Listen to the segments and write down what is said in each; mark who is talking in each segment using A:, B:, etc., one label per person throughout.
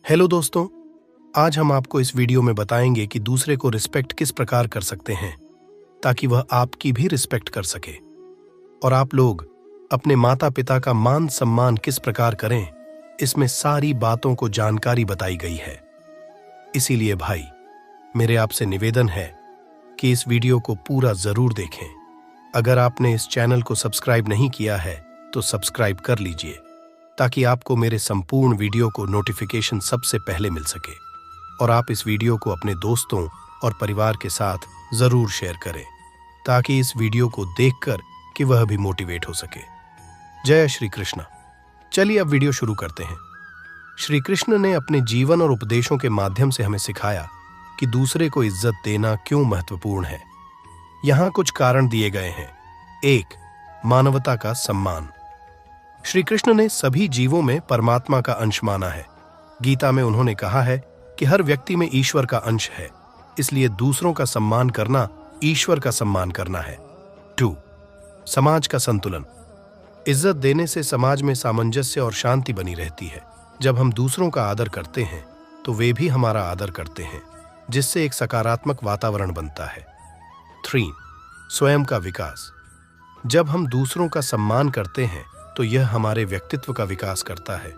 A: Hello दोस्तों, आज हम आपको इस वीडियो में बताएंगे कि दूसरे को रिस्पेक्ट किस प्रकार कर सकते हैं ताकि वह आपकी भी रिस्पेक्ट कर सके। और आप लोग अपने माता पिता का मान सम्मान किस प्रकार करें, इसमें सारी बातों को जानकारी बताई गई है। इसीलिए भाई, मेरे आपसे निवेदन है कि इस वीडियो को पूरा जरूर देखें। अगर आपने इस चैनल को सब्सक्राइब नहीं किया है तो सब्सक्राइब कर लीजिए ताकि आपको मेरे संपूर्ण वीडियो को नोटिफिकेशन सबसे पहले मिल सके। और आप इस वीडियो को अपने दोस्तों और परिवार के साथ जरूर शेयर करें ताकि इस वीडियो को देखकर कि वह भी मोटिवेट हो सके। जय श्री कृष्ण। चलिए अब वीडियो शुरू करते हैं। श्री कृष्ण ने अपने जीवन और उपदेशों के माध्यम से हमें सिखाया कि दूसरे को इज्जत देना क्यों महत्वपूर्ण है। यहां कुछ कारण दिए गए हैं। 1. मानवता का सम्मान। श्री कृष्ण ने सभी जीवों में परमात्मा का अंश माना है। गीता में उन्होंने कहा है कि हर व्यक्ति में ईश्वर का अंश है, इसलिए दूसरों का सम्मान करना ईश्वर का सम्मान करना है। 2. समाज का संतुलन। इज्जत देने से समाज में सामंजस्य और शांति बनी रहती है। जब हम दूसरों का आदर करते हैं तो वे भी हमारा आदर करते हैं, जिससे एक सकारात्मक वातावरण बनता है। 3. स्वयं का विकास। जब हम दूसरों का सम्मान करते हैं तो यह हमारे व्यक्तित्व का विकास करता है।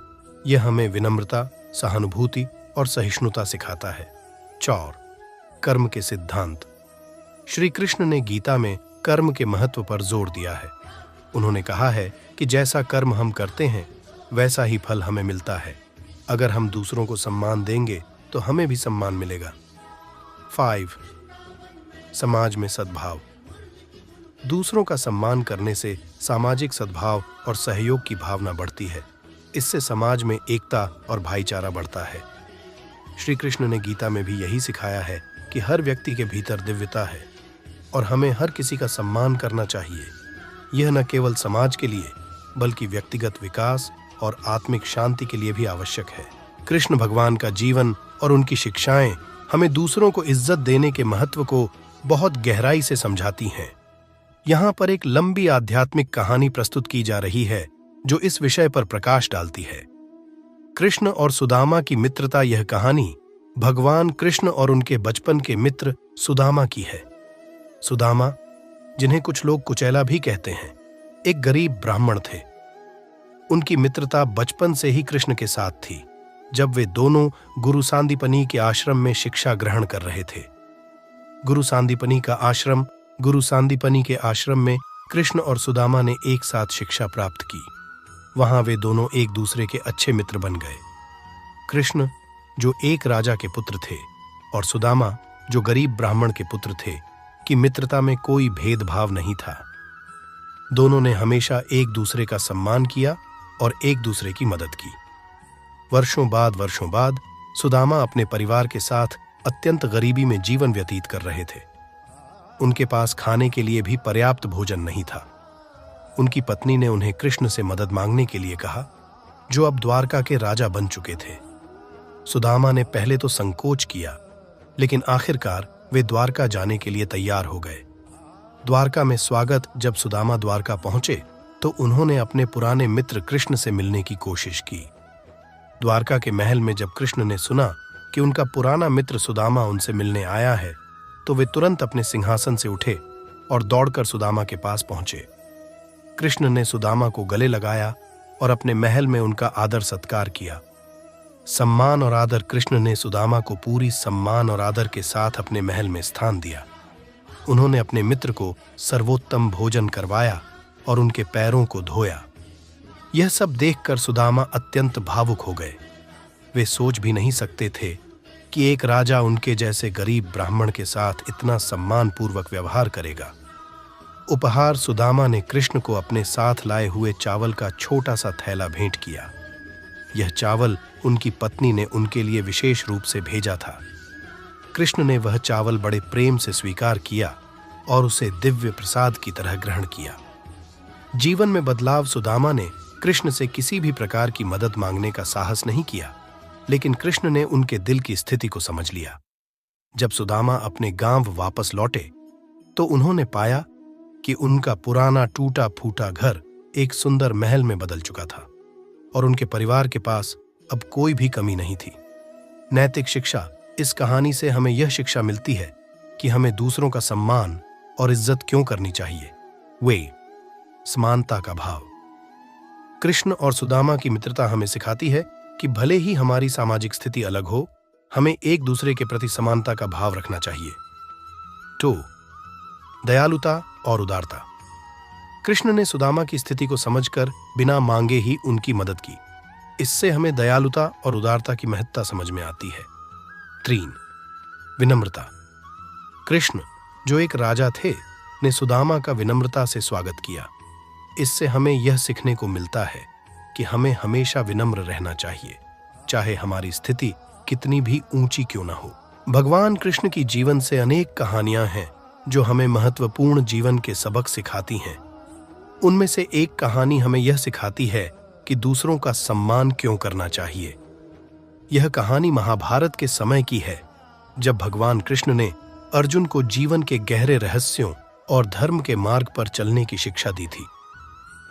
A: यह हमें विनम्रता, सहानुभूति और सहिष्णुता सिखाता है। 4. कर्म के सिद्धांत। श्री कृष्ण ने गीता में कर्म के महत्व पर जोर दिया है। उन्होंने कहा है कि जैसा कर्म हम करते हैं वैसा ही फल हमें मिलता है। अगर हम दूसरों को सम्मान देंगे तो हमें भी सम्मान मिलेगा। 5. समाज में सद्भाव। दूसरों का सम्मान करने से सामाजिक सद्भाव और सहयोग की भावना बढ़ती है। इससे समाज में एकता और भाईचारा बढ़ता है। श्री कृष्ण ने गीता में भी यही सिखाया है कि हर व्यक्ति के भीतर दिव्यता है और हमें हर किसी का सम्मान करना चाहिए। यह न केवल समाज के लिए बल्कि व्यक्तिगत विकास और आत्मिक शांति के लिए भी आवश्यक है। कृष्ण भगवान का जीवन और उनकी शिक्षाएं हमें दूसरों को इज्जत देने के महत्व को बहुत गहराई से समझाती हैं। यहाँ पर एक लंबी आध्यात्मिक कहानी प्रस्तुत की जा रही है जो इस विषय पर प्रकाश डालती है। कृष्ण और सुदामा की मित्रता। यह कहानी भगवान कृष्ण और उनके बचपन के मित्र सुदामा की है। सुदामा, जिन्हें कुछ लोग कुचैला भी कहते हैं, एक गरीब ब्राह्मण थे। उनकी मित्रता बचपन से ही कृष्ण के साथ थी, जब वे दोनों गुरु सांदीपनि के आश्रम में शिक्षा ग्रहण कर रहे थे। गुरु सांदीपनि के आश्रम में कृष्ण और सुदामा ने एक साथ शिक्षा प्राप्त की। वहां वे दोनों एक दूसरे के अच्छे मित्र बन गए। कृष्ण, जो एक राजा के पुत्र थे, और सुदामा, जो गरीब ब्राह्मण के पुत्र थे, की मित्रता में कोई भेदभाव नहीं था। दोनों ने हमेशा एक दूसरे का सम्मान किया और एक दूसरे की मदद की। वर्षों बाद सुदामा अपने परिवार के साथ अत्यंत गरीबी में जीवन व्यतीत कर रहे थे। उनके पास खाने के लिए भी पर्याप्त भोजन नहीं था। उनकी पत्नी ने उन्हें कृष्ण से मदद मांगने के लिए कहा, जो अब द्वारका के राजा बन चुके थे। सुदामा ने पहले तो संकोच किया, लेकिन आखिरकार वे द्वारका जाने के लिए तैयार हो गए। द्वारका में स्वागत। जब सुदामा द्वारका पहुंचे तो उन्होंने अपने पुराने मित्र कृष्ण से मिलने की कोशिश की। द्वारका के महल में जब कृष्ण ने सुना कि उनका पुराना मित्र सुदामा उनसे मिलने आया है तो वे तुरंत अपने सिंहासन से उठे और दौड़कर सुदामा के पास पहुंचे। कृष्ण ने सुदामा को गले लगाया और अपने महल में उनका आदर सत्कार किया। सम्मान और आदर। कृष्ण ने सुदामा को पूरी सम्मान और आदर के साथ अपने महल में स्थान दिया। उन्होंने अपने मित्र को सर्वोत्तम भोजन करवाया और उनके पैरों को धोया। यह सब देखकर सुदामा अत्यंत भावुक हो गए। वे सोच भी नहीं सकते थे कि एक राजा उनके जैसे गरीब ब्राह्मण के साथ इतना सम्मानपूर्वक व्यवहार करेगा। उपहार। सुदामा ने कृष्ण को अपने साथ लाए हुए चावल का छोटा सा थैला भेंट किया। यह चावल उनकी पत्नी ने उनके लिए विशेष रूप से भेजा था। कृष्ण ने वह चावल बड़े प्रेम से स्वीकार किया और उसे दिव्य प्रसाद की तरह ग्रहण किया। जीवन में बदलाव। सुदामा ने कृष्ण से किसी भी प्रकार की मदद मांगने का साहस नहीं किया, लेकिन कृष्ण ने उनके दिल की स्थिति को समझ लिया। जब सुदामा अपने गांव वापस लौटे तो उन्होंने पाया कि उनका पुराना टूटा फूटा घर एक सुंदर महल में बदल चुका था और उनके परिवार के पास अब कोई भी कमी नहीं थी। नैतिक शिक्षा। इस कहानी से हमें यह शिक्षा मिलती है कि हमें दूसरों का सम्मान और इज्जत क्यों करनी चाहिए। वे समानता का भाव। कृष्ण और सुदामा की मित्रता हमें सिखाती है कि भले ही हमारी सामाजिक स्थिति अलग हो, हमें एक दूसरे के प्रति समानता का भाव रखना चाहिए। 2. दयालुता और उदारता। कृष्ण ने सुदामा की स्थिति को समझकर बिना मांगे ही उनकी मदद की। इससे हमें दयालुता और उदारता की महत्ता समझ में आती है। 3. विनम्रता। कृष्ण, जो एक राजा थे, ने सुदामा का विनम्रता से स्वागत किया। इससे हमें यह सीखने को मिलता है कि हमें हमेशा विनम्र रहना चाहिए, चाहे हमारी स्थिति कितनी भी ऊंची क्यों ना हो। भगवान कृष्ण की जीवन से अनेक कहानियां हैं जो हमें महत्वपूर्ण जीवन के सबक सिखाती हैं। उनमें से एक कहानी हमें यह सिखाती है कि दूसरों का सम्मान क्यों करना चाहिए। यह कहानी महाभारत के समय की है, जब भगवान कृष्ण ने अर्जुन को जीवन के गहरे रहस्यों और धर्म के मार्ग पर चलने की शिक्षा दी थी।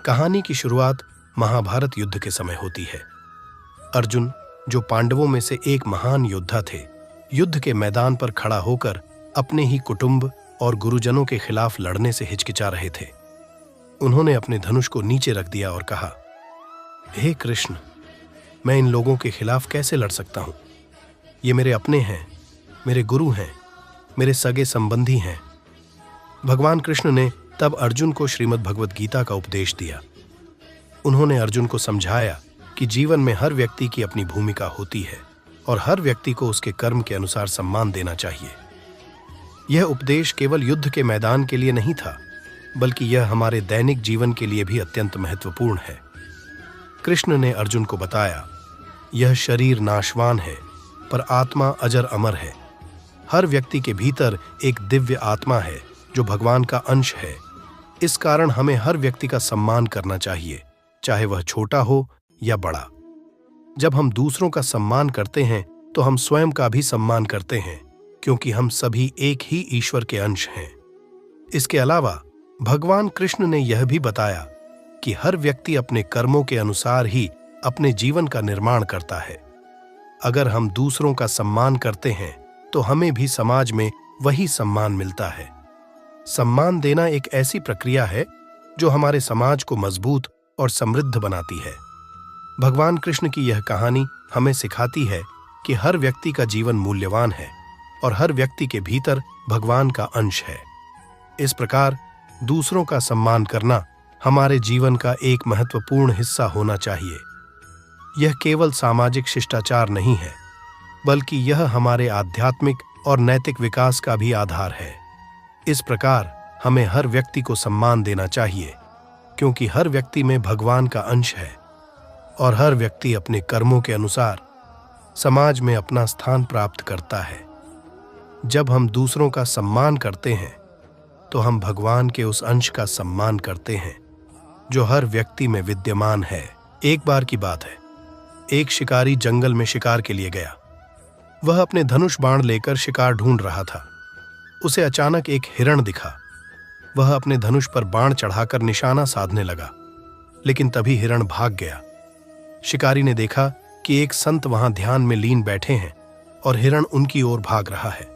A: कहानी की शुरुआत महाभारत युद्ध के समय होती है। अर्जुन, जो पांडवों में से एक महान योद्धा थे, युद्ध के मैदान पर खड़ा होकर अपने ही कुटुंब और गुरुजनों के खिलाफ लड़ने से हिचकिचा रहे थे। उन्होंने अपने धनुष को नीचे रख दिया और कहा, हे कृष्ण, मैं इन लोगों के खिलाफ कैसे लड़ सकता हूं? ये मेरे अपने हैं, मेरे गुरु हैं, मेरे सगे संबंधी हैं। भगवान कृष्ण ने तब अर्जुन को श्रीमद् भगवद गीता का उपदेश दिया। उन्होंने अर्जुन को समझाया कि जीवन में हर व्यक्ति की अपनी भूमिका होती है और हर व्यक्ति को उसके कर्म के अनुसार सम्मान देना चाहिए। यह उपदेश केवल युद्ध के मैदान के लिए नहीं था, बल्कि यह हमारे दैनिक जीवन के लिए भी अत्यंत महत्वपूर्ण है। कृष्ण ने अर्जुन को बताया, यह शरीर नाशवान है, पर आत्मा अजर अमर है। हर व्यक्ति के भीतर एक दिव्य आत्मा है जो भगवान का अंश है। इस कारण हमें हर व्यक्ति का सम्मान करना चाहिए, चाहे वह छोटा हो या बड़ा। जब हम दूसरों का सम्मान करते हैं तो हम स्वयं का भी सम्मान करते हैं, क्योंकि हम सभी एक ही ईश्वर के अंश हैं। इसके अलावा भगवान कृष्ण ने यह भी बताया कि हर व्यक्ति अपने कर्मों के अनुसार ही अपने जीवन का निर्माण करता है। अगर हम दूसरों का सम्मान करते हैं तो हमें भी समाज में वही सम्मान मिलता है। सम्मान देना एक ऐसी प्रक्रिया है जो हमारे समाज को मजबूत और समृद्ध बनाती है। भगवान कृष्ण की यह कहानी हमें सिखाती है कि हर व्यक्ति का जीवन मूल्यवान है और हर व्यक्ति के भीतर भगवान का अंश है। इस प्रकार दूसरों का सम्मान करना हमारे जीवन का एक महत्वपूर्ण हिस्सा होना चाहिए। यह केवल सामाजिक शिष्टाचार नहीं है, बल्कि यह हमारे आध्यात्मिक और नैतिक विकास का भी आधार है। इस प्रकार हमें हर व्यक्ति को सम्मान देना चाहिए, क्योंकि हर व्यक्ति में भगवान का अंश है और हर व्यक्ति अपने कर्मों के अनुसार समाज में अपना स्थान प्राप्त करता है। जब हम दूसरों का सम्मान करते हैं तो हम भगवान के उस अंश का सम्मान करते हैं जो हर व्यक्ति में विद्यमान है। एक बार की बात है, एक शिकारी जंगल में शिकार के लिए गया। वह अपने धनुष बाण लेकर शिकार ढूंढ रहा था। उसे अचानक एक हिरण दिखा। वह अपने धनुष पर बाण चढ़ाकर निशाना साधने लगा, लेकिन तभी हिरण भाग गया। शिकारी ने देखा कि एक संत वहां ध्यान में लीन बैठे हैं और हिरण उनकी ओर भाग रहा है।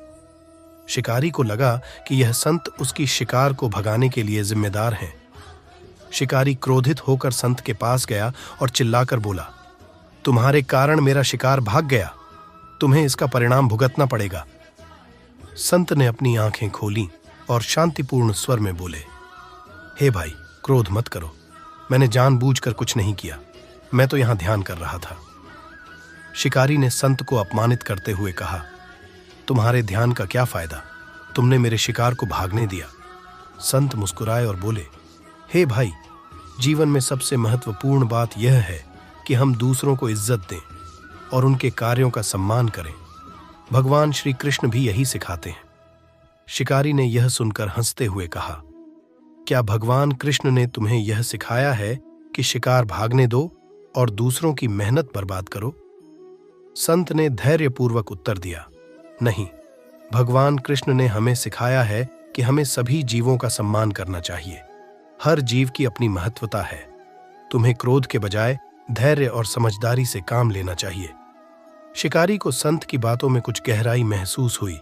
A: शिकारी को लगा कि यह संत उसकी शिकार को भगाने के लिए जिम्मेदार हैं। शिकारी क्रोधित होकर संत के पास गया और चिल्लाकर बोला, तुम्हारे कारण मेरा शिकार भाग गया, तुम्हें इसका परिणाम भुगतना पड़ेगा। संत ने अपनी आंखें खोलीं और शांतिपूर्ण स्वर में बोले, हे भाई, क्रोध मत करो, मैंने जानबूझकर कुछ नहीं किया, मैं तो यहां ध्यान कर रहा था। शिकारी ने संत को अपमानित करते हुए कहा, तुम्हारे ध्यान का क्या फायदा, तुमने मेरे शिकार को भागने दिया। संत मुस्कुराए और बोले, हे भाई, जीवन में सबसे महत्वपूर्ण बात यह है कि हम दूसरों को इज्जत दें और उनके कार्यों का सम्मान करें। भगवान श्री कृष्ण भी यही सिखाते हैं। शिकारी ने यह सुनकर हंसते हुए कहा, क्या भगवान कृष्ण ने तुम्हें यह सिखाया है कि शिकार भागने दो और दूसरों की मेहनत बर्बाद करो? संत ने धैर्यपूर्वक उत्तर दिया, नहीं, भगवान कृष्ण ने हमें सिखाया है कि हमें सभी जीवों का सम्मान करना चाहिए। हर जीव की अपनी महत्वता है। तुम्हें क्रोध के बजाय धैर्य और समझदारी से काम लेना चाहिए। शिकारी को संत की बातों में कुछ गहराई महसूस हुई,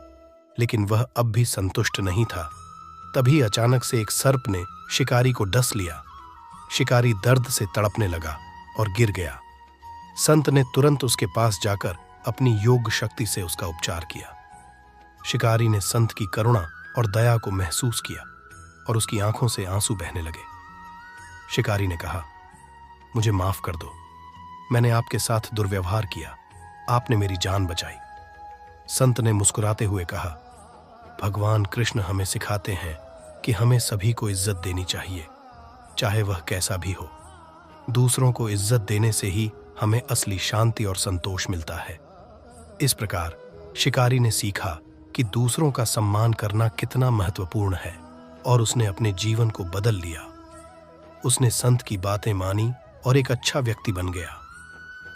A: लेकिन वह अब भी संतुष्ट नहीं था। तभी अचानक से एक सर्प ने शिकारी को डस लिया। शिकारी दर्द से तड़पने लगा और गिर गया। संत ने तुरंत उसके पास जाकर अपनी योग शक्ति से उसका उपचार किया। शिकारी ने संत की करुणा और दया को महसूस किया और उसकी आंखों से आंसू बहने लगे। शिकारी ने कहा, मुझे माफ कर दो, मैंने आपके साथ दुर्व्यवहार किया, आपने मेरी जान बचाई। संत ने मुस्कुराते हुए कहा, भगवान कृष्ण हमें सिखाते हैं कि हमें सभी को इज्जत देनी चाहिए, चाहे वह कैसा भी हो। दूसरों को इज्जत देने से ही हमें असली शांति और संतोष मिलता है। इस प्रकार शिकारी ने सीखा कि दूसरों का सम्मान करना कितना महत्वपूर्ण है और उसने अपने जीवन को बदल लिया। उसने संत की बातें मानी और एक अच्छा व्यक्ति बन गया।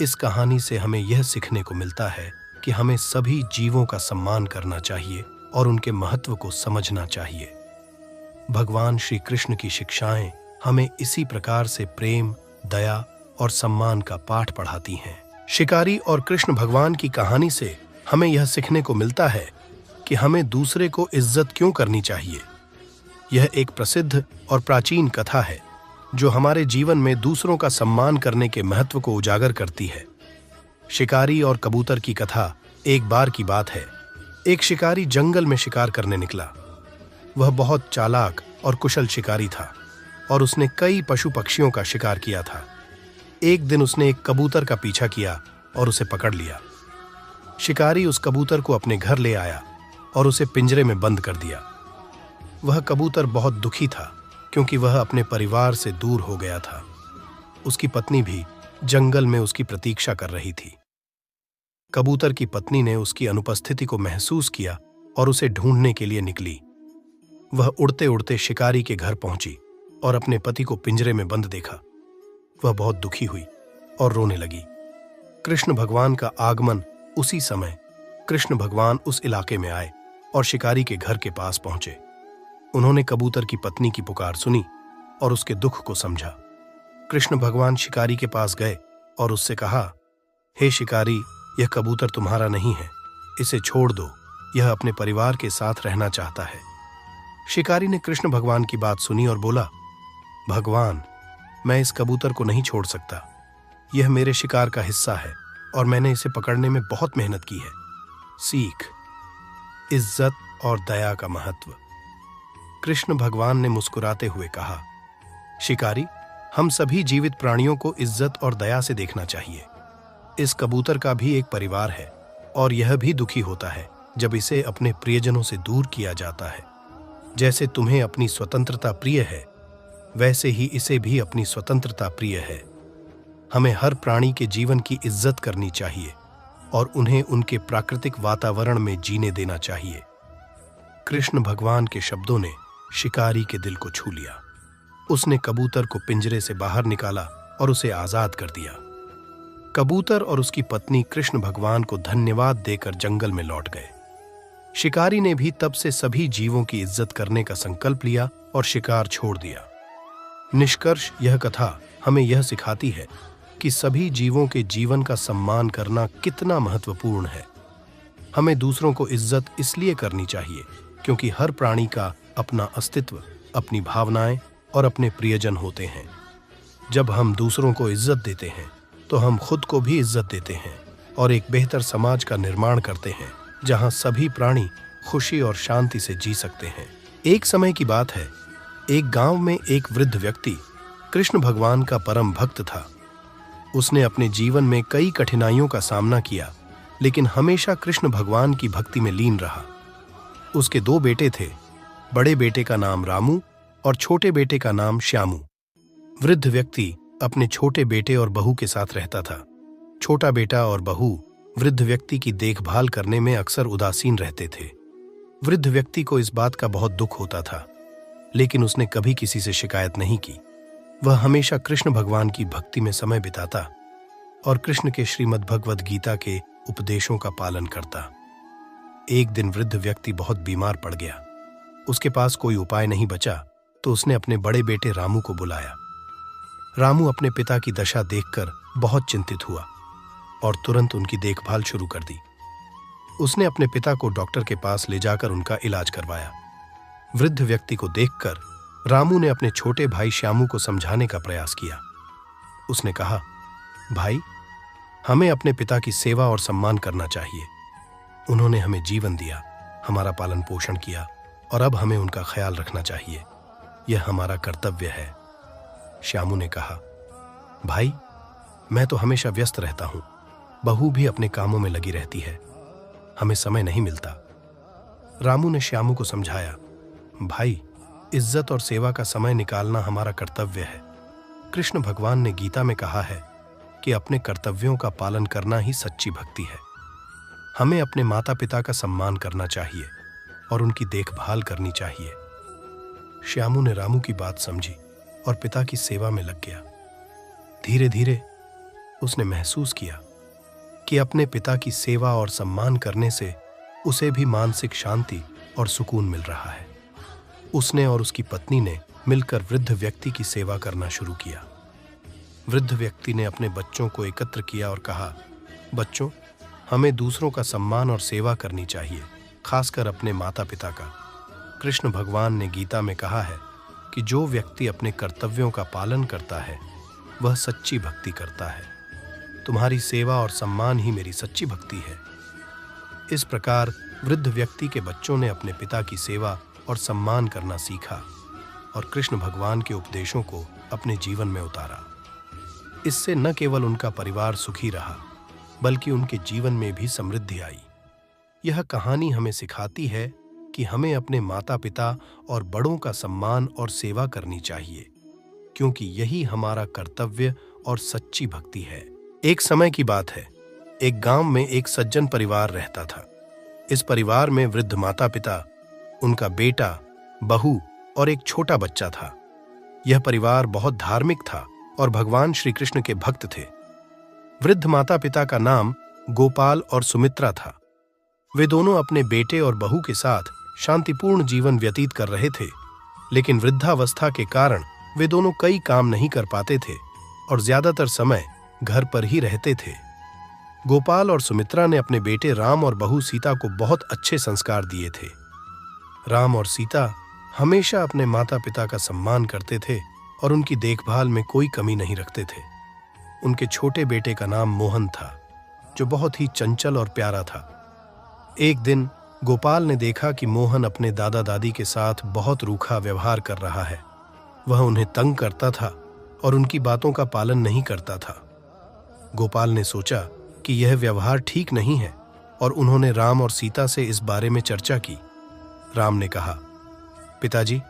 A: इस कहानी से हमें यह सीखने को मिलता है कि हमें सभी जीवों का सम्मान करना चाहिए और उनके महत्व को समझना चाहिए। भगवान श्री कृष्ण की शिक्षाएं हमें इसी प्रकार से प्रेम, दया और सम्मान का पाठ पढ़ाती हैं। शिकारी और कृष्ण भगवान की कहानी से हमें यह सीखने को मिलता है कि हमें दूसरे को इज्जत क्यों करनी चाहिए। यह एक प्रसिद्ध और प्राचीन कथा है जो हमारे जीवन में दूसरों का सम्मान करने के महत्व को उजागर करती है। शिकारी और कबूतर की कथा एक बार की बात है। एक शिकारी जंगल में शिकार करने निकला। वह बहुत चालाक और कुशल शिकारी था और उसने कई पशु पक्षियों का शिकार किया था। एक दिन उसने एक कबूतर का पीछा किया और उसे पकड़ लिया। शिकारी उस कबूतर को अपने घर ले आया और उसे पिंजरे में बंद कर दिया। वह कबूतर बहुत दुखी था क्योंकि वह अपने परिवार से दूर हो गया था। उसकी पत्नी भी जंगल में उसकी प्रतीक्षा कर रही थी। कबूतर की पत्नी ने उसकी अनुपस्थिति को महसूस किया और उसे ढूंढने के लिए निकली। वह उड़ते उड़ते शिकारी के घर पहुंची और अपने पति को पिंजरे में बंद देखा। वह बहुत दुखी हुई और रोने लगी। कृष्ण भगवान का आगमन उसी समय कृष्ण भगवान उस इलाके में आए और शिकारी के घर के पास पहुंचे। उन्होंने कबूतर की पत्नी की पुकार सुनी और उसके दुख को समझा। कृष्ण भगवान शिकारी के पास गए और उससे कहा, हे शिकारी, यह कबूतर तुम्हारा नहीं है, इसे छोड़ दो, यह अपने परिवार के साथ रहना चाहता है। शिकारी ने कृष्ण भगवान की बात सुनी और बोला, भगवान, मैं इस कबूतर को नहीं छोड़ सकता। यह मेरे शिकार का हिस्सा है और मैंने इसे पकड़ने में बहुत मेहनत की है। सीख, इज्जत और दया का महत्व। कृष्ण भगवान ने मुस्कुराते हुए कहा, शिकारी, हम सभी जीवित प्राणियों को इज्जत और दया से देखना चाहिए। इस कबूतर का भी एक परिवार है और यह भी दुखी होता है जब इसे अपने प्रियजनों से दूर किया जाता है। जैसे तुम्हें अपनी स्वतंत्रता प्रिय है, वैसे ही इसे भी अपनी स्वतंत्रता प्रिय है। हमें हर प्राणी के जीवन की इज्जत करनी चाहिए और उन्हें उनके प्राकृतिक वातावरण में जीने देना चाहिए। कृष्ण भगवान के शब्दों ने शिकारी के दिल को छू लिया। उसने कबूतर को पिंजरे से बाहर निकाला और उसे आजाद कर दिया। कबूतर और उसकी पत्नी कृष्ण भगवान को धन्यवाद देकर जंगल में लौट गए। शिकारी ने भी तब से सभी जीवों की इज्जत करने का संकल्प लिया और शिकार छोड़ दिया। निष्कर्ष, यह कथा हमें यह सिखाती है कि सभी जीवों के जीवन का सम्मान करना कितना महत्वपूर्ण है। हमें दूसरों को इज्जत इसलिए करनी चाहिए क्योंकि हर प्राणी का अपना अस्तित्व, अपनी भावनाएं और अपने प्रियजन होते हैं। जब हम दूसरों को इज्जत देते हैं तो हम खुद को भी इज्जत देते हैं और एक बेहतर समाज का निर्माण करते हैं जहां सभी प्राणी खुशी और शांति से जी सकते हैं। एक समय की बात है, एक गांव में एक वृद्ध व्यक्ति कृष्ण भगवान का परम भक्त था। उसने अपने जीवन में कई कठिनाइयों का सामना किया, लेकिन हमेशा कृष्ण भगवान की भक्ति में लीन रहा। उसके 2 बेटे थे। बड़े बेटे का नाम रामू और छोटे बेटे का नाम श्यामू। वृद्ध व्यक्ति अपने छोटे बेटे और बहू के साथ रहता था। छोटा बेटा और बहू वृद्ध व्यक्ति की देखभाल करने में अक्सर उदासीन रहते थे। वृद्ध व्यक्ति को इस बात का बहुत दुख होता था, लेकिन उसने कभी किसी से शिकायत नहीं की। वह हमेशा कृष्ण भगवान की भक्ति में समय बिताता और कृष्ण के श्रीमद् भगवद गीता के उपदेशों का पालन करता। एक दिन वृद्ध व्यक्ति बहुत बीमार पड़ गया। उसके पास कोई उपाय नहीं बचा तो उसने अपने बड़े बेटे रामू को बुलाया। रामू अपने पिता की दशा देखकर बहुत चिंतित हुआ और तुरंत उनकी देखभाल शुरू कर दी। उसने अपने पिता को डॉक्टर के पास ले जाकर उनका इलाज करवाया। वृद्ध व्यक्ति को देखकर रामू ने अपने छोटे भाई श्यामू को समझाने का प्रयास किया। उसने कहा, भाई, हमें अपने पिता की सेवा और सम्मान करना चाहिए। उन्होंने हमें जीवन दिया, हमारा पालन पोषण किया और अब हमें उनका ख्याल रखना चाहिए। यह हमारा कर्तव्य है। श्यामू ने कहा, भाई, मैं तो हमेशा व्यस्त रहता हूं, बहू भी अपने कामों में लगी रहती है, हमें समय नहीं मिलता। रामू ने श्यामू को समझाया, भाई, इज्जत और सेवा का समय निकालना हमारा कर्तव्य है। कृष्ण भगवान ने गीता में कहा है कि अपने कर्तव्यों का पालन करना ही सच्ची भक्ति है। हमें अपने माता पिता का सम्मान करना चाहिए और उनकी देखभाल करनी चाहिए। श्यामू ने रामू की बात समझी और पिता की सेवा में लग गया। धीरे धीरे उसने महसूस किया कि अपने पिता की सेवा और सम्मान करने से उसे भी मानसिक शांति और सुकून मिल रहा है। उसने और उसकी पत्नी ने मिलकर वृद्ध व्यक्ति की सेवा करना शुरू किया। वृद्ध व्यक्ति ने अपने बच्चों को एकत्र किया और कहा, बच्चों, हमें दूसरों का सम्मान और सेवा करनी चाहिए, खासकर अपने माता पिता का। कृष्ण भगवान ने गीता में कहा है कि जो व्यक्ति अपने कर्तव्यों का पालन करता है वह सच्ची भक्ति करता है। तुम्हारी सेवा और सम्मान ही मेरी सच्ची भक्ति है। इस प्रकार वृद्ध व्यक्ति के बच्चों ने अपने पिता की सेवा और सम्मान करना सीखा और कृष्ण भगवान के उपदेशों को अपने जीवन में उतारा। इससे न केवल उनका परिवार सुखी रहा, बल्कि उनके जीवन में भी समृद्धि आई। यह कहानी हमें सिखाती है कि हमें अपने माता पिता और बड़ों का सम्मान और सेवा करनी चाहिए, क्योंकि यही हमारा कर्तव्य और सच्ची भक्ति है। एक समय की बात है, एक गांव में एक सज्जन परिवार रहता था। इस परिवार में वृद्ध माता पिता, उनका बेटा, बहू और एक छोटा बच्चा था। यह परिवार बहुत धार्मिक था और भगवान श्री कृष्ण के भक्त थे। वृद्ध माता पिता का नाम गोपाल और सुमित्रा था। वे दोनों अपने बेटे और बहू के साथ शांतिपूर्ण जीवन व्यतीत कर रहे थे, लेकिन वृद्धावस्था के कारण वे दोनों कई काम नहीं कर पाते थे और ज्यादातर समय घर पर ही रहते थे। गोपाल और सुमित्रा ने अपने बेटे राम और बहू सीता को बहुत अच्छे संस्कार दिए थे। राम और सीता हमेशा अपने माता पिता का सम्मान करते थे और उनकी देखभाल में कोई कमी नहीं रखते थे। उनके छोटे बेटे का नाम मोहन था, जो बहुत ही चंचल और प्यारा था। एक दिन गोपाल ने देखा कि मोहन अपने दादा दादी के साथ बहुत रूखा व्यवहार कर रहा है। वह उन्हें तंग करता था और उनकी बातों का पालन नहीं करता था। गोपाल ने सोचा कि यह व्यवहार ठीक नहीं है और उन्होंने राम और सीता से इस बारे में चर्चा की। राम ने कहा, पिताजी,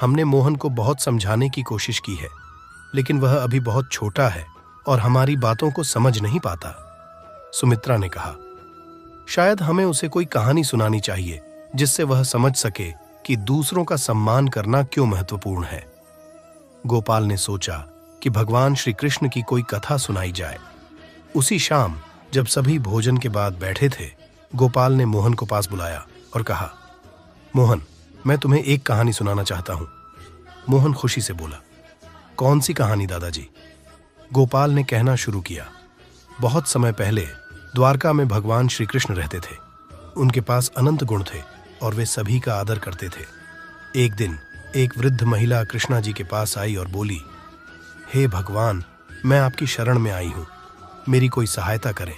A: हमने मोहन को बहुत समझाने की कोशिश की है, लेकिन वह अभी बहुत छोटा है और हमारी बातों को समझ नहीं पाता। सुमित्रा ने कहा, शायद हमें उसे कोई कहानी सुनानी चाहिए जिससे वह समझ सके कि दूसरों का सम्मान करना क्यों महत्वपूर्ण है। गोपाल ने सोचा कि भगवान श्री कृष्ण की कोई कथा सुनाई जाए। उसी शाम जब सभी भोजन के बाद बैठे थे, गोपाल ने मोहन को पास बुलाया और कहा, मोहन, मैं तुम्हें एक कहानी सुनाना चाहता हूं। मोहन खुशी से बोला, कौन सी कहानी दादाजी? गोपाल ने कहना शुरू किया, बहुत समय पहले द्वारका में भगवान श्री कृष्ण रहते थे। उनके पास अनंत गुण थे और वे सभी का आदर करते थे। एक दिन एक वृद्ध महिला कृष्णा जी के पास आई और बोली, हे भगवान, मैं आपकी शरण में आई हूं, मेरी कोई सहायता करें।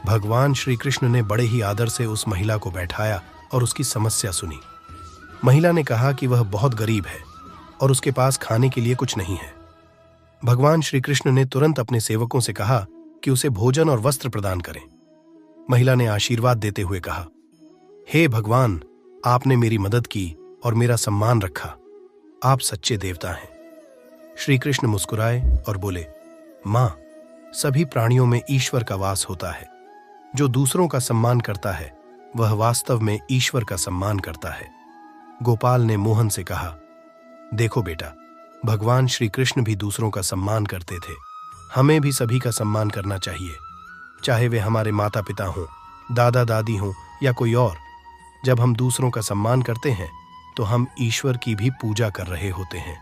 A: भगवान श्री कृष्ण ने बड़े ही आदर से उस महिला को बैठाया और उसकी समस्या सुनी। महिला ने कहा कि वह बहुत गरीब है और उसके पास खाने के लिए कुछ नहीं है। भगवान श्री कृष्ण ने तुरंत अपने सेवकों से कहा कि उसे भोजन और वस्त्र प्रदान करें। महिला ने आशीर्वाद देते हुए कहा, हे भगवान, आपने मेरी मदद की और मेरा सम्मान रखा। आप सच्चे देवता हैं। श्री कृष्ण मुस्कुराए और बोले, मां, सभी प्राणियों में ईश्वर का वास होता है। जो दूसरों का सम्मान करता है वह वास्तव में ईश्वर का सम्मान करता है। गोपाल ने मोहन से कहा, देखो बेटा, भगवान श्री कृष्ण भी दूसरों का सम्मान करते थे। हमें भी सभी का सम्मान करना चाहिए, चाहे वे हमारे माता पिता हों, दादा दादी हों या कोई और। जब हम दूसरों का सम्मान करते हैं तो हम ईश्वर की भी पूजा कर रहे होते हैं।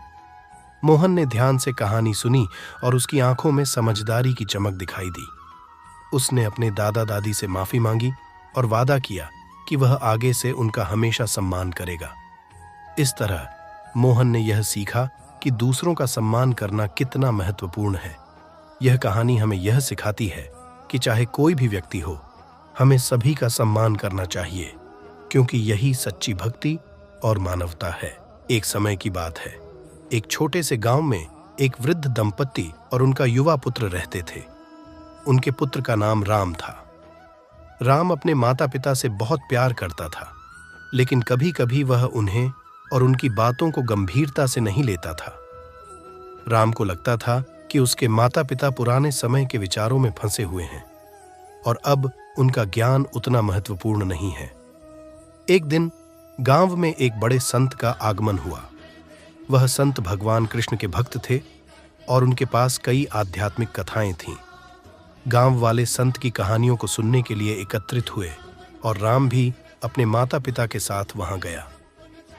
A: मोहन ने ध्यान से कहानी सुनी और उसकी आंखों में समझदारी की चमक दिखाई दी। उसने अपने दादा दादी से माफी मांगी और वादा किया कि वह आगे से उनका हमेशा सम्मान करेगा। इस तरह मोहन ने यह सीखा कि दूसरों का सम्मान करना कितना महत्वपूर्ण है। यह कहानी हमें यह सिखाती है कि चाहे कोई भी व्यक्ति हो, हमें सभी का सम्मान करना चाहिए, क्योंकि यही सच्ची भक्ति और मानवता है। एक समय की बात है, एक छोटे से गांव में एक वृद्ध दंपत्ति और उनका युवा पुत्र रहते थे। उनके पुत्र का नाम राम था। राम अपने माता पिता से बहुत प्यार करता था, लेकिन कभी कभी वह उन्हें और उनकी बातों को गंभीरता से नहीं लेता था। राम को लगता था कि उसके माता पिता पुराने समय के विचारों में फंसे हुए हैं और अब उनका ज्ञान उतना महत्वपूर्ण नहीं है। एक दिन गांव में एक बड़े संत का आगमन हुआ। वह संत भगवान कृष्ण के भक्त थे और उनके पास कई आध्यात्मिक कथाएं थीं। गांव वाले संत की कहानियों को सुनने के लिए एकत्रित हुए और राम भी अपने माता पिता के साथ वहां गया।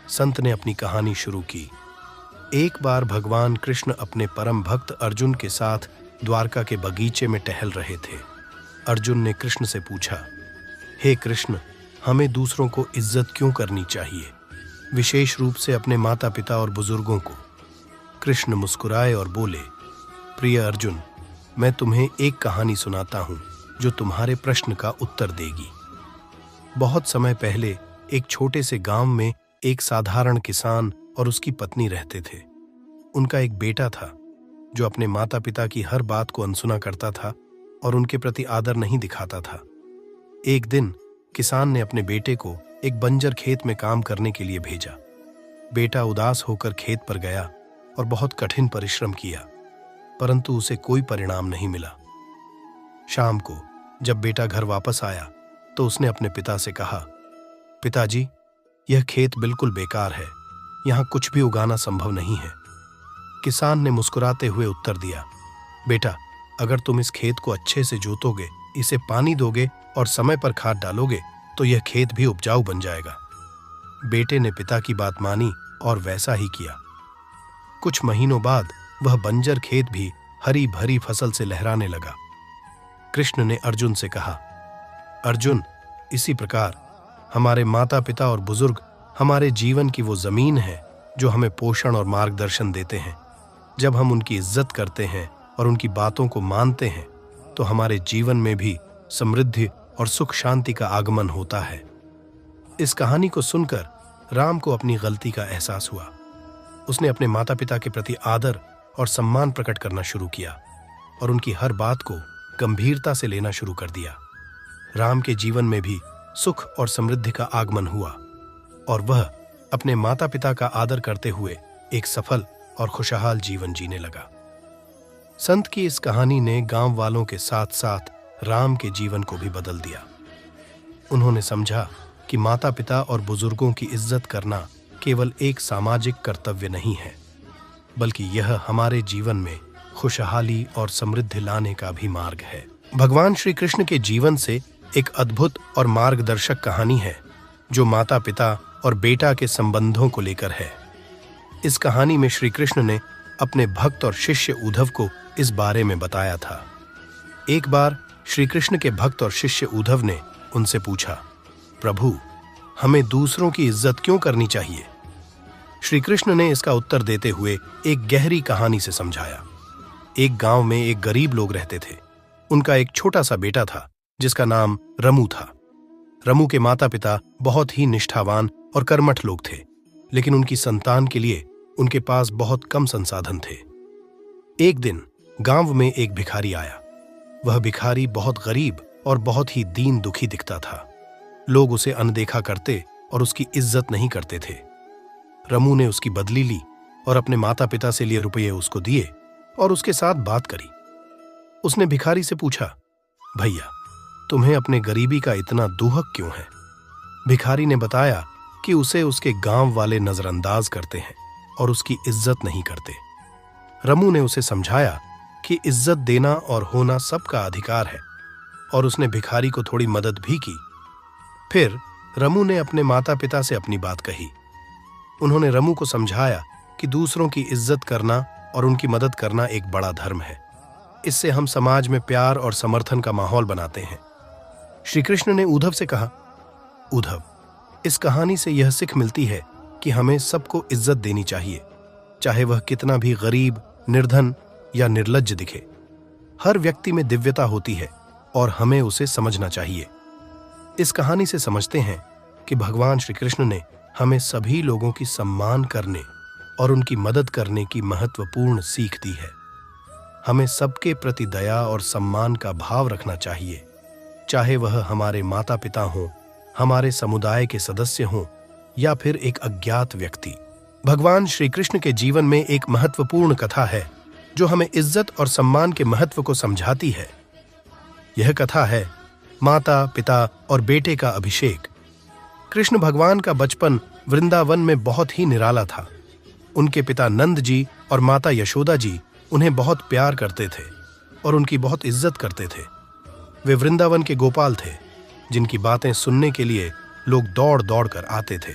A: संत ने अपनी कहानी शुरू की। एक बार भगवान कृष्ण अपने परम भक्त अर्जुन के साथ द्वारका के बगीचे में टहल रहे थे। अर्जुन ने कृष्ण से पूछा, हे कृष्ण, हमें दूसरों को इज्जत क्यों करनी चाहिए, विशेष रूप से अपने माता पिता और बुजुर्गों को? कृष्ण मुस्कुराए और बोले, प्रिय अर्जुन, मैं तुम्हें एक कहानी सुनाता हूं जो तुम्हारे प्रश्न का उत्तर देगी। बहुत समय पहले एक छोटे से गांव में एक साधारण किसान और उसकी पत्नी रहते थे। उनका एक बेटा था जो अपने माता पिता की हर बात को अनसुना करता था और उनके प्रति आदर नहीं दिखाता था। एक दिन किसान ने अपने बेटे को एक बंजर खेत में काम करने के लिए भेजा। बेटा उदास होकर खेत पर गया और बहुत कठिन परिश्रम किया, परंतु उसे कोई परिणाम नहीं मिला। शाम को जब बेटा घर वापस आया तो उसने अपने पिता से कहा, पिताजी, यह खेत बिल्कुल बेकार है, यहां कुछ भी उगाना संभव नहीं है। किसान ने मुस्कुराते हुए उत्तर दिया, बेटा, अगर तुम इस खेत को अच्छे से जोतोगे, इसे पानी दोगे और समय पर खाद डालोगे तो यह खेत भी उपजाऊ बन जाएगा। बेटे ने पिता की बात मानी और वैसा ही किया। कुछ महीनों बाद वह बंजर खेत भी हरी भरी फसल से लहराने लगा। कृष्ण ने अर्जुन से कहा, अर्जुन, इसी प्रकार हमारे माता पिता और बुजुर्ग हमारे जीवन की वो जमीन है जो हमें पोषण और मार्गदर्शन देते हैं। जब हम उनकी इज्जत करते हैं और उनकी बातों को मानते हैं तो हमारे जीवन में भी समृद्धि और सुख शांति का आगमन होता है। इस कहानी को सुनकर राम को अपनी गलती का एहसास हुआ। उसने अपने माता पिता के प्रति आदर और सम्मान प्रकट करना शुरू किया और उनकी हर बात को गंभीरता से लेना शुरू कर दिया। राम के जीवन में भी सुख और समृद्धि का आगमन हुआ और वह अपने माता पिता का आदर करते हुए एक सफल और खुशहाल जीवन जीने लगा। संत की इस कहानी ने गांव वालों के साथ साथ राम के जीवन को भी बदल दिया। उन्होंने समझा कि माता पिता और बुजुर्गों की इज्जत करना केवल एक सामाजिक कर्तव्य नहीं है, बल्कि यह हमारे जीवन में खुशहाली और समृद्धि लाने का भी मार्ग है। भगवान श्री कृष्ण के जीवन से एक अद्भुत और मार्गदर्शक कहानी है जो माता पिता और बेटा के संबंधों को लेकर है। इस कहानी में श्री कृष्ण ने अपने भक्त और शिष्य उद्धव को इस बारे में बताया था। एक बार श्री कृष्ण के भक्त और शिष्य उद्धव ने उनसे पूछा, प्रभु, हमें दूसरों की इज्जत क्यों करनी चाहिए? श्री कृष्ण ने इसका उत्तर देते हुए एक गहरी कहानी से समझाया। एक गांव में एक गरीब लोग रहते थे। उनका एक छोटा सा बेटा था जिसका नाम रमू था। रमू के माता पिता बहुत ही निष्ठावान और कर्मठ लोग थे, लेकिन उनकी संतान के लिए उनके पास बहुत कम संसाधन थे। एक दिन गांव में एक भिखारी आया। वह भिखारी बहुत गरीब और बहुत ही दीन दुखी दिखता था। लोग उसे अनदेखा करते और उसकी इज्जत नहीं करते थे। रमू ने उसकी बदली ली और अपने माता पिता से लिए रुपये उसको दिए और उसके साथ बात करी। उसने भिखारी से पूछा, भैया, तुम्हें अपने गरीबी का इतना दुहक क्यों है? भिखारी ने बताया कि उसे उसके गांव वाले नजरअंदाज करते हैं और उसकी इज्जत नहीं करते। रमू ने उसे समझाया कि इज्जत देना और होना सबका अधिकार है और उसने भिखारी को थोड़ी मदद भी की। फिर रमू ने अपने माता पिता से अपनी बात कही। उन्होंने रमू को समझाया कि दूसरों की इज्जत करना और उनकी मदद करना एक बड़ा धर्म है। इससे हम समाज में प्यार और समर्थन का माहौल बनाते हैं। श्री कृष्ण ने उद्धव से कहा, उद्धव, इस कहानी से यह सीख मिलती है कि हमें सबको इज्जत देनी चाहिए, चाहे वह कितना भी गरीब, निर्धन या निर्लज्ज दिखे। हर व्यक्ति में दिव्यता होती है और हमें उसे समझना चाहिए। इस कहानी से समझते हैं कि भगवान श्री कृष्ण ने हमें सभी लोगों की सम्मान करने और उनकी मदद करने की महत्वपूर्ण सीख दी है। हमें सबके प्रति दया और सम्मान का भाव रखना चाहिए, चाहे वह हमारे माता पिता हों, हमारे समुदाय के सदस्य हों या फिर एक अज्ञात व्यक्ति। भगवान श्री कृष्ण के जीवन में एक महत्वपूर्ण कथा है जो हमें इज्जत और सम्मान के महत्व को समझाती है। यह कथा है माता, पिता और बेटे का अभिषेक। कृष्ण भगवान का बचपन वृंदावन में बहुत ही निराला था। उनके पिता नंद जी और माता यशोदा जी उन्हें बहुत प्यार करते थे और उनकी बहुत इज्जत करते थे। वे वृंदावन के गोपाल थे, जिनकी बातें सुनने के लिए लोग दौड़ दौड़ कर आते थे।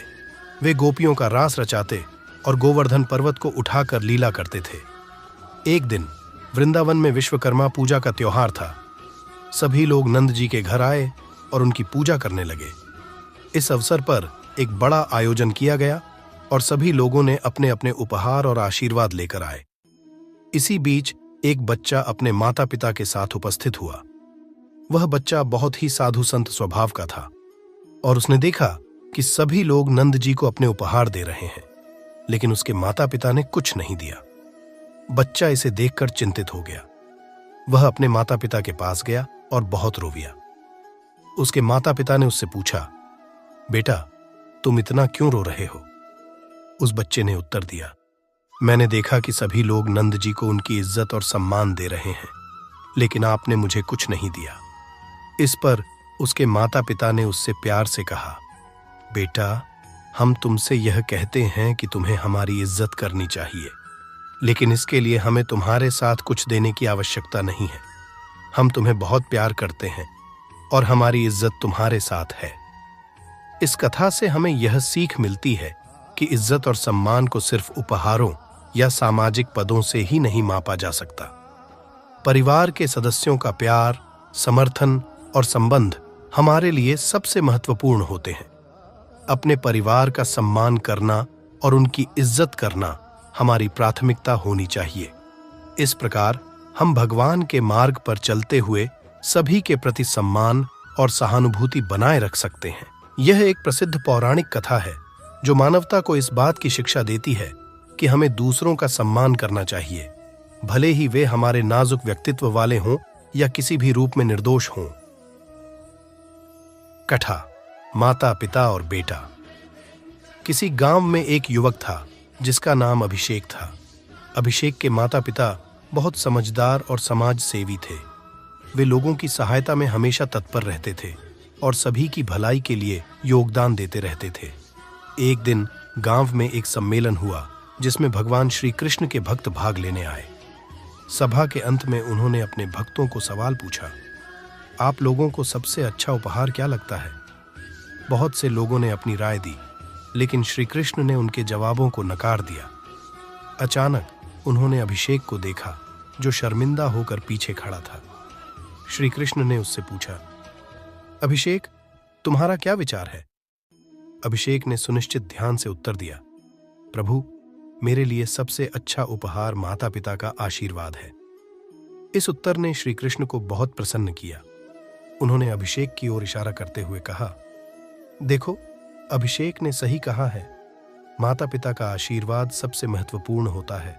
A: वे गोपियों का रास रचाते और गोवर्धन पर्वत को उठाकर लीला करते थे। एक दिन वृंदावन में विश्वकर्मा पूजा का त्योहार था। सभी लोग नंद जी के घर आए और उनकी पूजा करने लगे। इस अवसर पर एक बड़ा आयोजन किया गया और सभी लोगों ने अपने अपने उपहार और आशीर्वाद लेकर आए। इसी बीच एक बच्चा अपने माता पिता के साथ उपस्थित हुआ। वह बच्चा बहुत ही साधु संत स्वभाव का था और उसने देखा कि सभी लोग नंद जी को अपने उपहार दे रहे हैं, लेकिन उसके माता पिता ने कुछ नहीं दिया। बच्चा इसे देखकर चिंतित हो गया। वह अपने माता पिता के पास गया और बहुत रोविया। उसके माता पिता ने उससे पूछा, बेटा, तुम इतना क्यों रो रहे हो? उस बच्चे ने उत्तर दिया, मैंने देखा कि सभी लोग नंद जी को उनकी इज्जत और सम्मान दे रहे हैं, लेकिन आपने मुझे कुछ नहीं दिया। इस पर उसके माता पिता ने उससे प्यार से कहा, बेटा, हम तुमसे यह कहते हैं कि तुम्हें हमारी इज्जत करनी चाहिए, लेकिन इसके लिए हमें तुम्हारे साथ कुछ देने की आवश्यकता नहीं है। हम तुम्हें बहुत प्यार करते हैं और हमारी इज्जत तुम्हारे साथ है। इस कथा से हमें यह सीख मिलती है कि इज्जत और सम्मान को सिर्फ उपहारों या सामाजिक पदों से ही नहीं मापा जा सकता। परिवार के सदस्यों का प्यार, समर्थन और संबंध हमारे लिए सबसे महत्वपूर्ण होते हैं। अपने परिवार का सम्मान करना और उनकी इज्जत करना हमारी प्राथमिकता होनी चाहिए। इस प्रकार हम भगवान के मार्ग पर चलते हुए सभी के प्रति सम्मान और सहानुभूति बनाए रख सकते हैं। यह एक प्रसिद्ध पौराणिक कथा है जो मानवता को इस बात की शिक्षा देती है कि हमें दूसरों का सम्मान करना चाहिए, भले ही वे हमारे नाजुक व्यक्तित्व वाले हों या किसी भी रूप में निर्दोष हों। कथा माता, पिता और बेटा। किसी गांव में एक युवक था जिसका नाम अभिषेक था। अभिषेक के माता पिता बहुत समझदार और समाज सेवी थे। वे लोगों की सहायता में हमेशा तत्पर रहते थे और सभी की भलाई के लिए योगदान देते रहते थे। एक दिन गांव में एक सम्मेलन हुआ जिसमें भगवान श्री कृष्ण के भक्त भाग लेने आए। सभा के अंत में उन्होंने अपने भक्तों को सवाल पूछा, आप लोगों को सबसे अच्छा उपहार क्या लगता है? बहुत से लोगों ने अपनी राय दी, लेकिन श्री कृष्ण ने उनके जवाबों को नकार दिया। अचानक उन्होंने अभिषेक को देखा जो शर्मिंदा होकर पीछे खड़ा था। श्री कृष्ण ने उससे पूछा, अभिषेक, तुम्हारा क्या विचार है? अभिषेक ने सुनिश्चित ध्यान से उत्तर दिया, प्रभु, मेरे लिए सबसे अच्छा उपहार माता पिता का आशीर्वाद है। इस उत्तर ने श्री कृष्ण को बहुत प्रसन्न किया। उन्होंने अभिषेक की ओर इशारा करते हुए कहा, देखो, अभिषेक ने सही कहा है। माता पिता का आशीर्वाद सबसे महत्वपूर्ण होता है।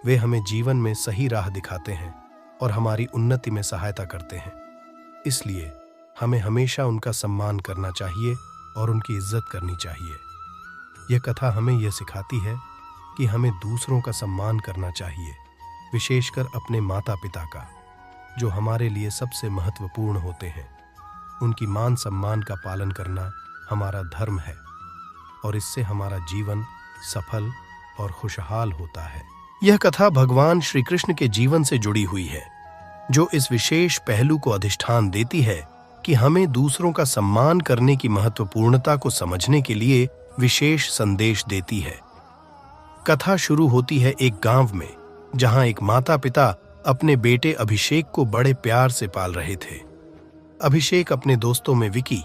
A: वे हमें जीवन में सही राह दिखाते हैं और हमारी उन्नति में सहायता करते हैं। इसलिए हमें हमेशा उनका सम्मान करना चाहिए और उनकी इज्जत करनी चाहिए। यह कथा हमें यह सिखाती है कि हमें दूसरों का सम्मान करना चाहिए, विशेषकर अपने माता पिता का, जो हमारे लिए सबसे महत्वपूर्ण होते हैं। उनकी मान सम्मान का पालन करना हमारा धर्म है और इससे हमारा जीवन सफल और खुशहाल होता है। यह कथा भगवान श्री कृष्ण के जीवन से जुड़ी हुई है, जो इस विशेष पहलू को अधिष्ठान देती है कि हमें दूसरों का सम्मान करने की महत्वपूर्णता को समझने के लिए विशेष संदेश देती है। कथा शुरू होती है एक गांव में, जहां एक माता पिता अपने बेटे अभिषेक को बड़े प्यार से पाल रहे थे। अभिषेक अपने दोस्तों में विकी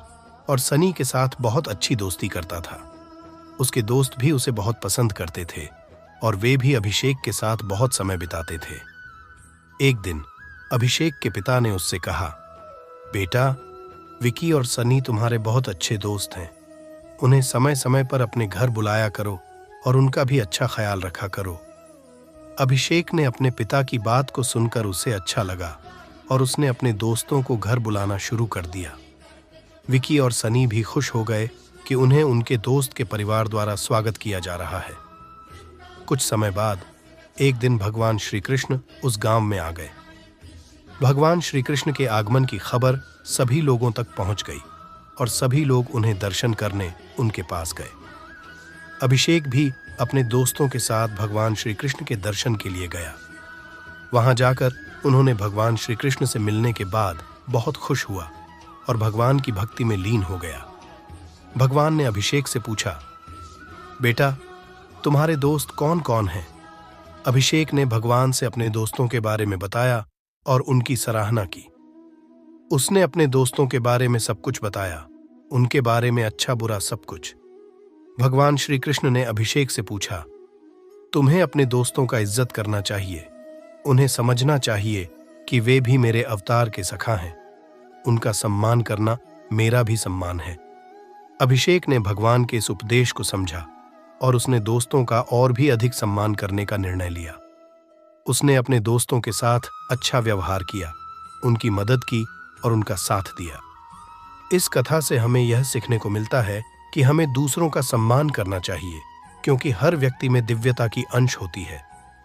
A: और सनी के साथ बहुत अच्छी दोस्ती करता था। उसके दोस्त भी उसे बहुत पसंद करते थे और वे भी अभिषेक के साथ बहुत समय बिताते थे। एक दिन अभिषेक के पिता ने उससे कहा, बेटा, विकी और सनी तुम्हारे बहुत अच्छे दोस्त हैं। उन्हें समय समय पर अपने घर बुलाया करो और उनका भी अच्छा ख्याल रखा करो। अभिषेक ने अपने पिता की बात को सुनकर उसे अच्छा लगा और उसने अपने दोस्तों को घर बुलाना शुरू कर दिया। विकी और सनी भी खुश हो गए कि उन्हें उनके दोस्त के परिवार द्वारा स्वागत किया जा रहा है। कुछ समय बाद एक दिन भगवान श्री कृष्ण उस गांव में आ गए। भगवान श्री कृष्ण के आगमन की खबर सभी लोगों तक पहुंच गई और सभी लोग उन्हें दर्शन करने उनके पास गए। अभिषेक भी अपने दोस्तों के साथ भगवान श्री कृष्ण के दर्शन के लिए गया। वहां जाकर उन्होंने भगवान श्री कृष्ण से मिलने के बाद बहुत खुश हुआ और भगवान की भक्ति में लीन हो गया। भगवान ने अभिषेक से पूछा, बेटा, तुम्हारे दोस्त कौन कौन हैं? अभिषेक ने भगवान से अपने दोस्तों के बारे में बताया और उनकी सराहना की। उसने अपने दोस्तों के बारे में सब कुछ बताया, उनके बारे में अच्छा बुरा सब कुछ। भगवान श्री कृष्ण ने अभिषेक से पूछा, तुम्हें अपने दोस्तों का इज्जत करना चाहिए। उन्हें समझना चाहिए कि वे भी मेरे अवतार के सखा हैं। उनका सम्मान करना मेरा भी सम्मान है। अभिषेक ने भगवान के इस उपदेश को समझा और उसने दोस्तों का और भी अधिक सम्मान करने का निर्णय लिया। उसने अपने दोस्तों के साथ अच्छा व्यवहार किया, उनकी मदद की और उनका साथ दिया। इस कथा से हमें यह सीखने को मिलता है कि हमें दूसरों का सम्मान करना चाहिए, क्योंकि हर व्यक्ति में दिव्यता की अंश होती है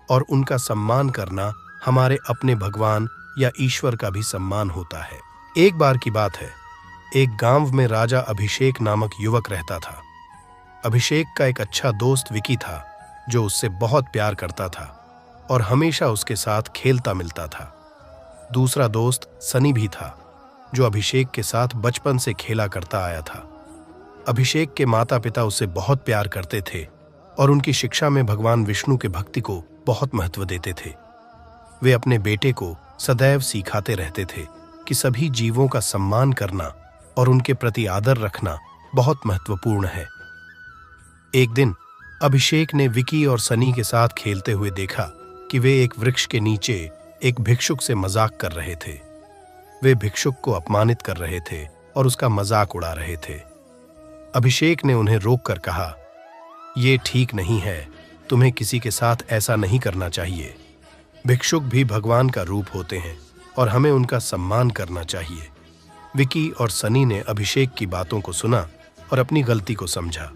A: और उनका सम्मान करना हमारे अपने भगवान या ईश्वर का भी सम्मान होता है। एक बार की बात है, एक गांव में राजा अभिषेक नामक युवक रहता था। अभिषेक का एक अच्छा दोस्त विकी था, जो उससे बहुत प्यार करता था और हमेशा उसके साथ खेलता मिलता था। दूसरा दोस्त सनी भी था, जो अभिषेक के साथ बचपन से खेला करता आया था। अभिषेक के माता पिता उसे बहुत प्यार करते थे और उनकी शिक्षा में भगवान विष्णु के भक्ति को बहुत महत्व देते थे। वे अपने बेटे को सदैव सिखाते रहते थे कि सभी जीवों का सम्मान करना और उनके प्रति आदर रखना बहुत महत्वपूर्ण है। एक दिन अभिषेक ने विकी और सनी के साथ खेलते हुए देखा कि वे एक वृक्ष के नीचे एक भिक्षुक से मजाक कर रहे थे। वे भिक्षुक को अपमानित कर रहे थे और उसका मजाक उड़ा रहे थे। अभिषेक ने उन्हें रोककर कहा, ये ठीक नहीं है, तुम्हें किसी के साथ ऐसा नहीं करना चाहिए। भिक्षुक भी भगवान का रूप होते हैं और हमें उनका सम्मान करना चाहिए। विकी और सनी ने अभिषेक की बातों को सुना और अपनी गलती को समझा।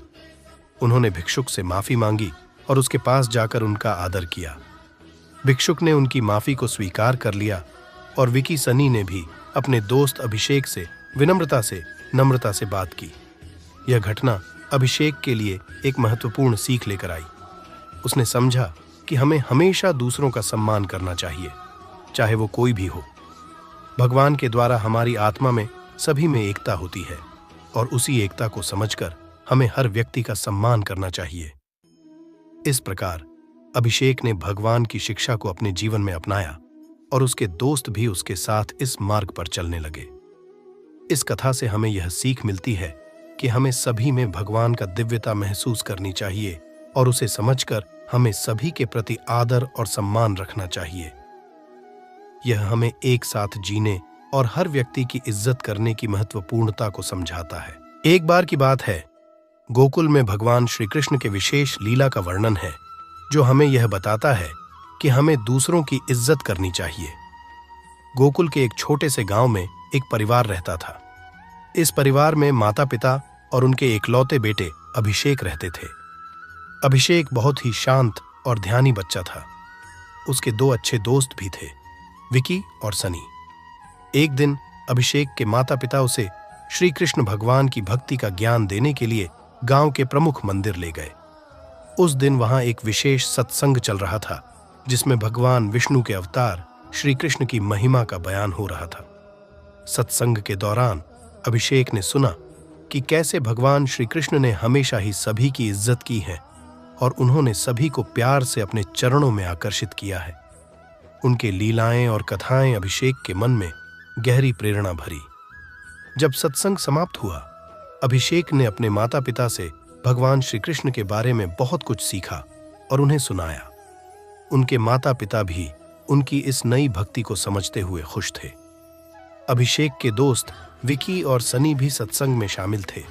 A: उन्होंने भिक्षुक से माफी मांगी और उसके पास जाकर उनका आदर किया। भिक्षुक ने उनकी माफी को स्वीकार कर लिया और विकी सनी ने भी अपने दोस्त अभिषेक से नम्रता से बात की। यह घटना अभिषेक के लिए एक महत्वपूर्ण सीख लेकर आई। उसने समझा कि हमें हमेशा दूसरों का सम्मान करना चाहिए, चाहे वो कोई भी हो। भगवान के द्वारा हमारी आत्मा में सभी में एकता होती है और उसी एकता को समझकर हमें हर व्यक्ति का सम्मान करना चाहिए। इस प्रकार अभिषेक ने भगवान की शिक्षा को अपने जीवन में अपनाया और उसके दोस्त भी उसके साथ इस मार्ग पर चलने लगे। इस कथा से हमें यह सीख मिलती है कि हमें सभी में भगवान का दिव्यता महसूस करनी चाहिए और उसे समझकर हमें सभी के प्रति आदर और सम्मान रखना चाहिए। यह हमें एक साथ जीने और हर व्यक्ति की इज्जत करने की महत्वपूर्णता को समझाता है। एक बार की बात है, गोकुल में भगवान श्री कृष्ण के विशेष लीला का वर्णन है, जो हमें यह बताता है कि हमें दूसरों की इज्जत करनी चाहिए। गोकुल के एक छोटे से गांव में एक परिवार रहता था। इस परिवार में माता पिता और उनके इकलौते बेटे अभिषेक रहते थे। अभिषेक बहुत ही शांत और ध्यानी बच्चा था। उसके दो अच्छे दोस्त भी थे, विकी और सनी। एक दिन अभिषेक के माता पिता उसे श्री कृष्ण भगवान की भक्ति का ज्ञान देने के लिए गांव के प्रमुख मंदिर ले गए। उस दिन वहां एक विशेष सत्संग चल रहा था, जिसमें भगवान विष्णु के अवतार श्री कृष्ण की महिमा का बयान हो रहा था। सत्संग के दौरान अभिषेक ने सुना कि कैसे भगवान श्री कृष्ण ने हमेशा ही सभी की इज्जत की है और उन्होंने सभी को प्यार से अपने चरणों में आकर्षित किया है। उनके लीलाएं और कथाएं अभिषेक के मन में गहरी प्रेरणा भरी। जब सत्संग समाप्त हुआ, अभिषेक ने अपने माता पिता से भगवान श्री कृष्ण के बारे में बहुत कुछ सीखा और उन्हें सुनाया। उनके माता पिता भी उनकी इस नई भक्ति को समझते हुए खुश थे। अभिषेक के दोस्त विकी और सनी भी सत्संग में शामिल थे।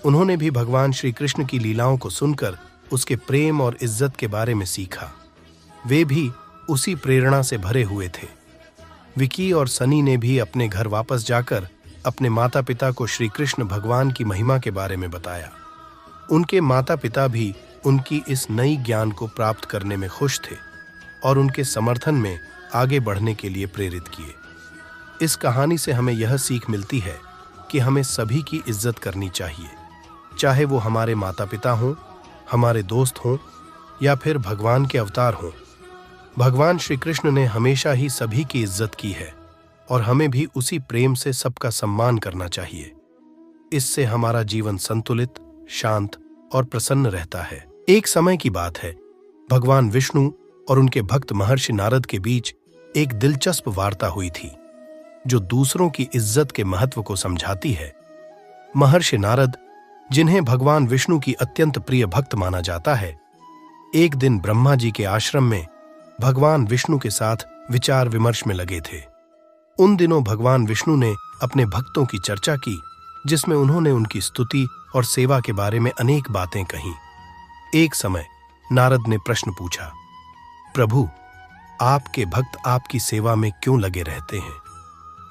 A: उन्होंने भी भगवान श्री कृष्ण की लीलाओं को सुनकर उसके प्रेम और इज्जत के बारे में सीखा। वे भी उसी प्रेरणा से भरे हुए थे। विकी और सनी ने भी अपने घर वापस जाकर अपने माता पिता को श्री कृष्ण भगवान की महिमा के बारे में बताया। उनके माता पिता भी उनकी इस नई ज्ञान को प्राप्त करने में खुश थे और उनके समर्थन में आगे बढ़ने के लिए प्रेरित किए। इस कहानी से हमें यह सीख मिलती है कि हमें सभी की इज्जत करनी चाहिए, चाहे वो हमारे माता पिता हों, हमारे दोस्त हों या फिर भगवान के अवतार हों। भगवान श्री कृष्ण ने हमेशा ही सभी की इज्जत की है और हमें भी उसी प्रेम से सबका सम्मान करना चाहिए। इससे हमारा जीवन संतुलित, शांत और प्रसन्न रहता है। एक समय की बात है, भगवान विष्णु और उनके भक्त महर्षि नारद के बीच एक दिलचस्प वार्ता हुई थी जो दूसरों की इज्जत के महत्व को समझाती है। महर्षि नारद, जिन्हें भगवान विष्णु की अत्यंत प्रिय भक्त माना जाता है, एक दिन ब्रह्मा जी के आश्रम में भगवान विष्णु के साथ विचार विमर्श में लगे थे। उन दिनों भगवान विष्णु ने अपने भक्तों की चर्चा की, जिसमें उन्होंने उनकी स्तुति और सेवा के बारे में अनेक बातें कहीं। एक समय नारद ने प्रश्न पूछा, प्रभु, आपके भक्त आपकी सेवा में क्यों लगे रहते हैं?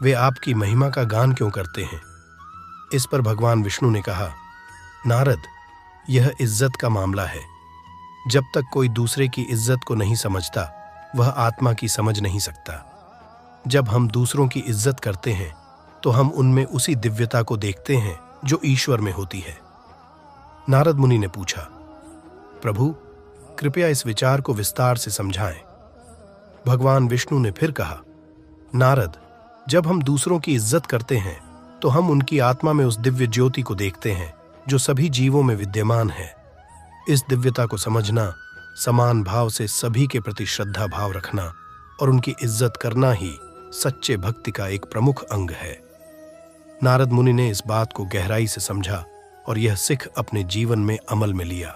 A: वे आपकी महिमा का गान क्यों करते हैं? इस पर भगवान विष्णु ने कहा, नारद, यह इज्जत का मामला है। जब तक कोई दूसरे की इज्जत को नहीं समझता, वह आत्मा की समझ नहीं सकता। जब हम दूसरों की इज्जत करते हैं तो हम उनमें उसी दिव्यता को देखते हैं जो ईश्वर में होती है। नारद मुनि ने पूछा, प्रभु, कृपया इस विचार को विस्तार से समझाएं। भगवान विष्णु ने फिर कहा, नारद, जब हम दूसरों की इज्जत करते हैं तो हम उनकी आत्मा में उस दिव्य ज्योति को देखते हैं जो सभी जीवों में विद्यमान है। इस दिव्यता को समझना, समान भाव से सभी के प्रति श्रद्धा भाव रखना और उनकी इज्जत करना ही सच्चे भक्ति का एक प्रमुख अंग है। नारद मुनि ने इस बात को गहराई से समझा और यह सिख अपने जीवन में अमल में लिया।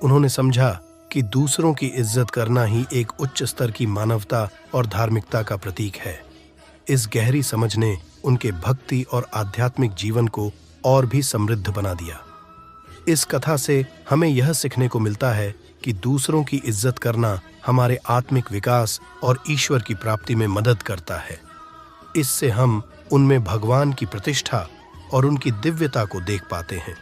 A: उन्होंने समझा कि दूसरों की इज्जत करना ही एक उच्च स्तर की मानवता और धार्मिकता का प्रतीक है। इस गहरी समझ ने उनके भक्ति और आध्यात्मिक जीवन को और भी समृद्ध बना दिया। इस कथा से हमें यह सीखने को मिलता है कि दूसरों की इज्जत करना हमारे आत्मिक विकास और ईश्वर की प्राप्ति में मदद करता है। इससे हम उनमें भगवान की प्रतिष्ठा और उनकी दिव्यता को देख पाते हैं।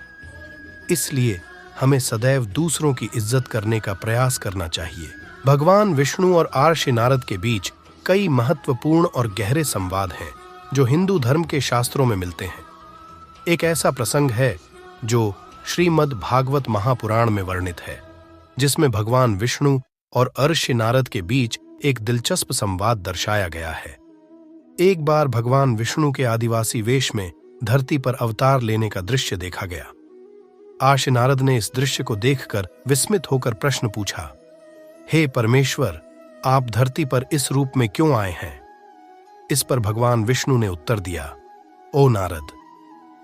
A: इसलिए हमें सदैव दूसरों की इज्जत करने का प्रयास करना चाहिए। भगवान विष्णु और आर्षि नारद के बीच कई महत्वपूर्ण और गहरे संवाद हैं जो हिंदू धर्म के शास्त्रों में मिलते हैं। एक ऐसा प्रसंग है जो श्रीमद् भागवत महापुराण में वर्णित है, जिसमें भगवान विष्णु और अर्षि नारद के बीच एक दिलचस्प संवाद दर्शाया गया है। एक बार भगवान विष्णु के आदिवासी वेश में धरती पर अवतार लेने का दृश्य देखा गया। आर्षि नारद ने इस दृश्य को देखकर विस्मित होकर प्रश्न पूछा, हे परमेश्वर, आप धरती पर इस रूप में क्यों आए हैं? इस पर भगवान विष्णु ने उत्तर दिया, ओ नारद,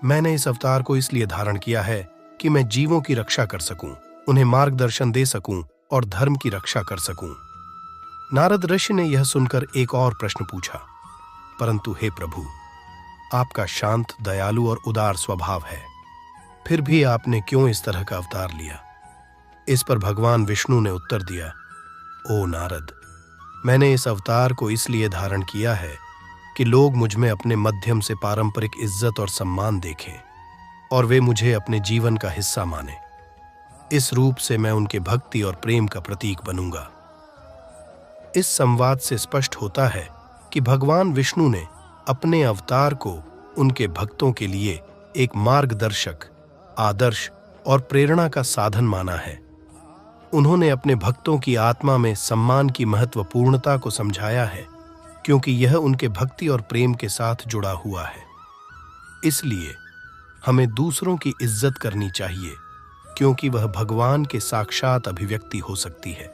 A: मैंने इस अवतार को इसलिए धारण किया है कि मैं जीवों की रक्षा कर सकूं, उन्हें मार्गदर्शन दे सकूं और धर्म की रक्षा कर सकूं। नारद ऋषि ने यह सुनकर एक और प्रश्न पूछा, परंतु हे प्रभु, आपका शांत, दयालु और उदार स्वभाव है, फिर भी आपने क्यों इस तरह का अवतार लिया? इस पर भगवान विष्णु ने उत्तर दिया, ओ नारद, मैंने इस अवतार को इसलिए धारण किया है कि लोग मुझ में अपने मध्यम से पारंपरिक इज्जत और सम्मान देखें और वे मुझे अपने जीवन का हिस्सा माने। इस रूप से मैं उनके भक्ति और प्रेम का प्रतीक बनूंगा। इस संवाद से स्पष्ट होता है कि भगवान विष्णु ने अपने अवतार को उनके भक्तों के लिए एक मार्गदर्शक, आदर्श और प्रेरणा का साधन माना है। उन्होंने अपने भक्तों की आत्मा में सम्मान की महत्वपूर्णता को समझाया है, क्योंकि यह उनके भक्ति और प्रेम के साथ जुड़ा हुआ है। इसलिए हमें दूसरों की इज्जत करनी चाहिए, क्योंकि वह भगवान के साक्षात अभिव्यक्ति हो सकती है।